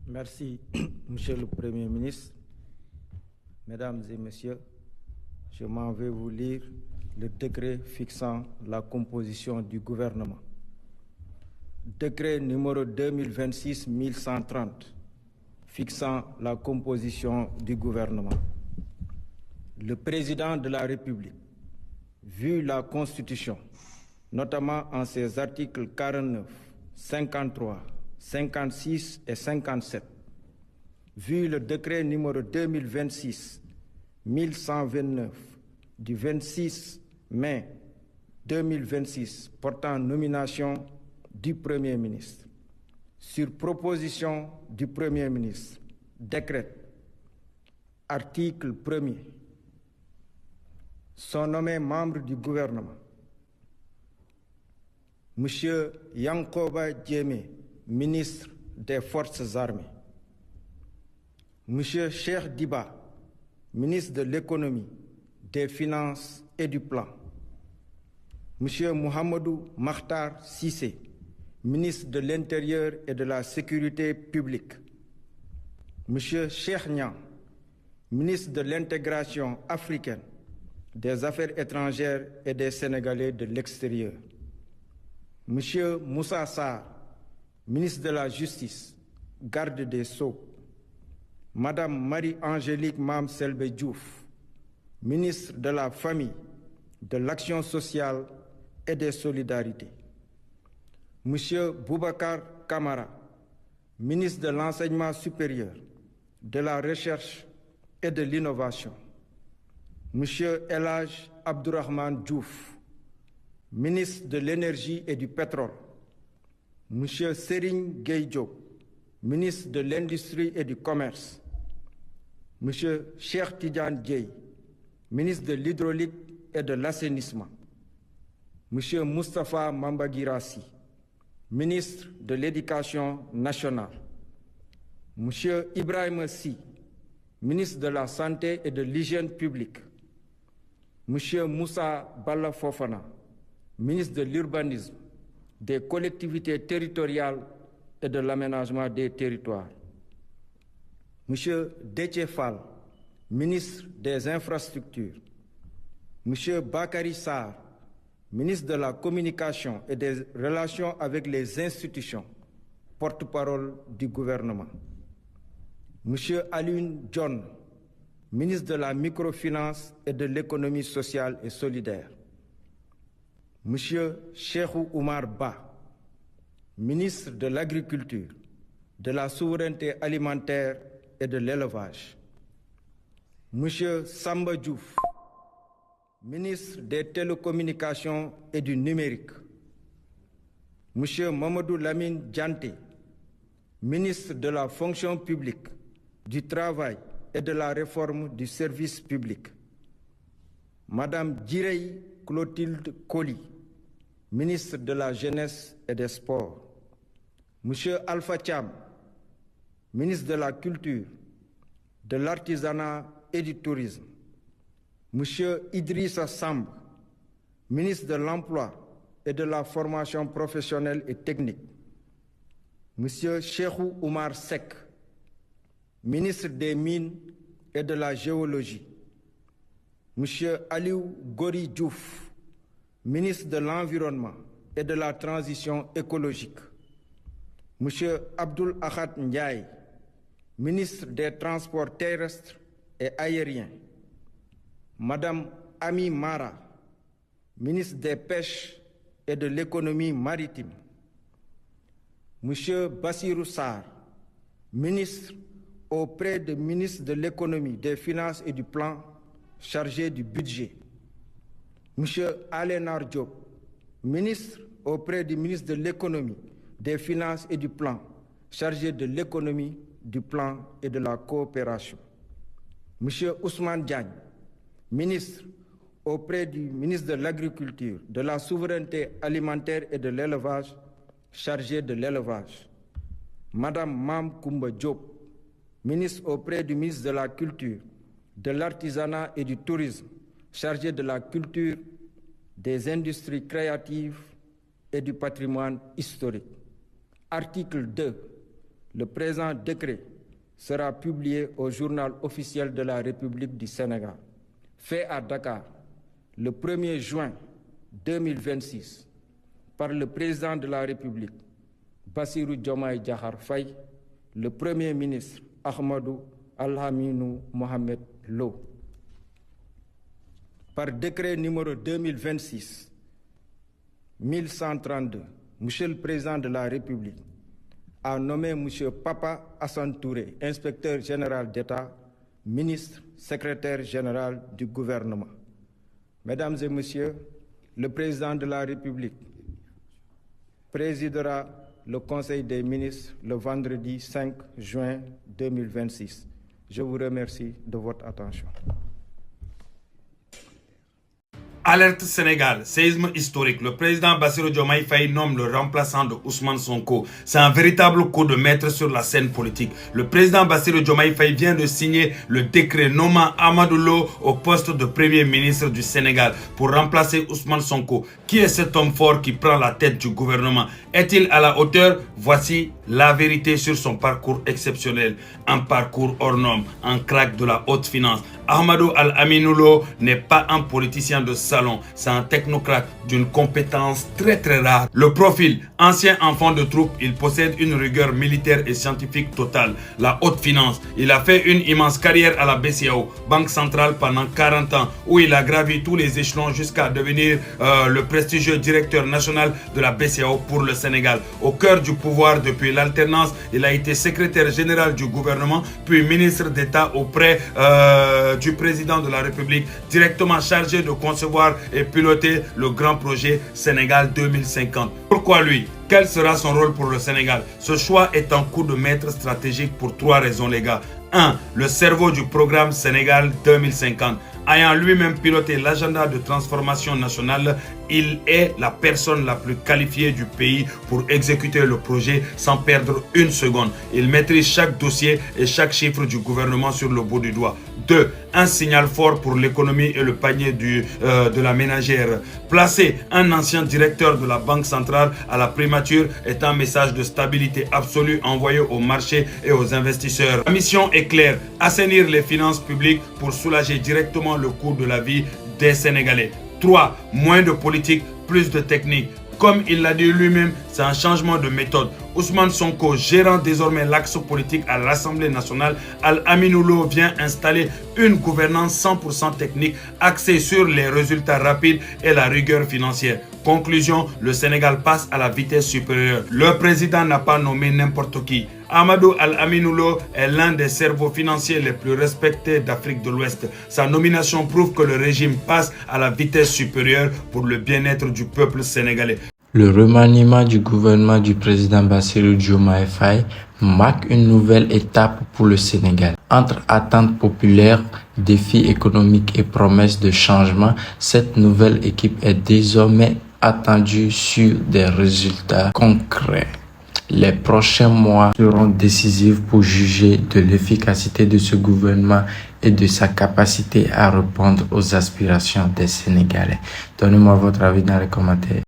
Merci, Monsieur le Premier ministre. Mesdames et Messieurs, je m'en vais vous lire le décret fixant la composition du gouvernement. Décret numéro 2026-1130 fixant la composition du gouvernement. Le président de la République, vu la Constitution, notamment en ses articles 49, 53, 56 et 57, vu le décret numéro 2026-1129 du 26 mai 2026 portant nomination du Premier ministre, sur proposition du Premier ministre, décrète, article 1er, sont nommés membres du gouvernement Monsieur Yankoba Diémé, ministre des Forces armées, Monsieur Cheikh Diba, ministre de l'Économie, des Finances et du Plan, Monsieur Mohamedou Makhtar Cissé, ministre de l'Intérieur et de la Sécurité publique, Monsieur Cheikh Niang, ministre de l'Intégration africaine, des Affaires étrangères et des Sénégalais de l'extérieur, Monsieur Moussa Sarr, ministre de la Justice, garde des Sceaux, Madame Marie-Angélique Mame Selbé Diouf, ministre de la Famille, de l'Action sociale et des Solidarités, Monsieur Boubacar Camara, ministre de l'Enseignement supérieur, de la Recherche et de l'Innovation, Monsieur El Hadj Abdourahmane Diouf, ministre de l'Énergie et du Pétrole, Monsieur Serigne Gueye Diop, ministre de l'Industrie et du Commerce, Monsieur Cheikh Tidiane Dièye, ministre de l'Hydraulique et de l'Assainissement, Monsieur Moustapha Mamba Guirassy, ministre de l'Éducation nationale, Monsieur Ibrahima Sy, ministre de la Santé et de l'Hygiène publique, Monsieur Moussa Balla Fofana, ministre de l'Urbanisme, des collectivités territoriales et de l'aménagement des territoires, Monsieur Déthié Fall, ministre des Infrastructures, Monsieur Bakary Sarr, ministre de la Communication et des Relations avec les institutions, porte-parole du gouvernement, Monsieur Alioune Dione, ministre de la Microfinance et de l'Économie sociale et solidaire, Monsieur Cheikhou Oumar Ba, ministre de l'Agriculture, de la Souveraineté alimentaire et de l'Élevage, Monsieur Samba Diouf, ministre des Télécommunications et du Numérique, Monsieur Mamadou Lamine Dianté, ministre de la Fonction publique, du Travail et de la Réforme du service public, Madame Djirey Clotilde Coly, ministre de la Jeunesse et des Sports, Monsieur Alpha Thiam, ministre de la Culture, de l'Artisanat et du Tourisme, Monsieur Idrissa Samb, ministre de l'Emploi et de la Formation professionnelle et technique, Monsieur Cheikhou Oumar Seck, ministre des Mines et de la Géologie, Monsieur Aliou Gori Diouf, ministre de l'Environnement et de la Transition écologique, Monsieur Abdoul Ahad Ndiaye, ministre des Transports terrestres et aériens, Madame Ami Mara, ministre des Pêches et de l'Économie maritime, Monsieur Bassirou Sarr, ministre auprès du ministre de l'Économie, des Finances et du Plan, chargé du budget, Monsieur Alénar Diop, ministre auprès du ministre de l'Économie, des Finances et du Plan, chargé de l'économie, du plan et de la coopération, Monsieur Ousmane Diagne, ministre auprès du ministre de l'Agriculture, de la Souveraineté alimentaire et de l'Élevage, chargé de l'élevage, Madame Mame Koumba Diop, ministre auprès du ministre de la Culture, de l'Artisanat et du Tourisme, chargé de la culture, des industries créatives et du patrimoine historique. Article 2. Le présent décret sera publié au journal officiel de la République du Sénégal, fait à Dakar le 1er juin 2026 par le président de la République, Bassirou Diomaye Diakhar Faye, le Premier ministre Ahmadou Al-Aminou Mohamed Lo. Par décret numéro 2026-1132, Monsieur le Président de la République a nommé M. Papa Assane Touré, inspecteur général d'État, ministre, secrétaire général du gouvernement. Mesdames et Messieurs, le Président de la République présidera le Conseil des ministres le vendredi 5 juin 2026. Je vous remercie de votre attention. Alerte Sénégal, séisme historique. Le président Bassirou Diomaye Faye nomme le remplaçant de Ousmane Sonko. C'est un véritable coup de maître sur la scène politique. Le président Bassirou Diomaye Faye vient de signer le décret nommant Amadou Lo au poste de Premier ministre du Sénégal pour remplacer Ousmane Sonko. Qui est cet homme fort qui prend la tête du gouvernement? Est-il à la hauteur? Voici la vérité sur son parcours exceptionnel. Un parcours hors norme, un crack de la haute finance. Ahmadou Al-Aminou Lo n'est pas un politicien de salon, c'est un technocrate d'une compétence très rare. Le profil, ancien enfant de troupe, il possède une rigueur militaire et scientifique totale. La haute finance, il a fait une immense carrière à la BCEAO, Banque Centrale, pendant 40 ans, où il a gravi tous les échelons jusqu'à devenir le prestigieux directeur national de la BCEAO pour le Sénégal. Au cœur du pouvoir depuis l'alternance, il a été secrétaire général du gouvernement, puis ministre d'État auprès du président de la République, directement chargé de concevoir et piloter le grand projet Sénégal 2050. Pourquoi lui? Quel sera son rôle pour le Sénégal? Ce choix est un coup de maître stratégique pour 3 raisons, les gars. 1. Le cerveau du programme Sénégal 2050. Ayant lui-même piloté l'agenda de transformation nationale, il est la personne la plus qualifiée du pays pour exécuter le projet sans perdre une seconde. Il maîtrise chaque dossier et chaque chiffre du gouvernement sur le bout du doigt. 2. Un signal fort pour l'économie et le panier de la ménagère. Placer un ancien directeur de la Banque centrale à la primature est un message de stabilité absolue envoyé aux marchés et aux investisseurs. La mission est claire, assainir les finances publiques pour soulager directement le coût de la vie des Sénégalais. 3. Moins de politique, plus de technique. Comme il l'a dit lui-même, c'est un changement de méthode. Ousmane Sonko, gérant désormais l'axe politique à l'Assemblée nationale, Al-Aminou Lo vient installer une gouvernance 100% technique axée sur les résultats rapides et la rigueur financière. Conclusion, le Sénégal passe à la vitesse supérieure. Le président n'a pas nommé n'importe qui. Amadou Al-Aminou Lo est l'un des cerveaux financiers les plus respectés d'Afrique de l'Ouest. Sa nomination prouve que le régime passe à la vitesse supérieure pour le bien-être du peuple sénégalais. Le remaniement du gouvernement du président Bassirou Diomaye Faye marque une nouvelle étape pour le Sénégal. Entre attentes populaires, défis économiques et promesses de changement, cette nouvelle équipe est désormais attendue sur des résultats concrets. Les prochains mois seront décisifs pour juger de l'efficacité de ce gouvernement et de sa capacité à répondre aux aspirations des Sénégalais. Donnez-moi votre avis dans les commentaires.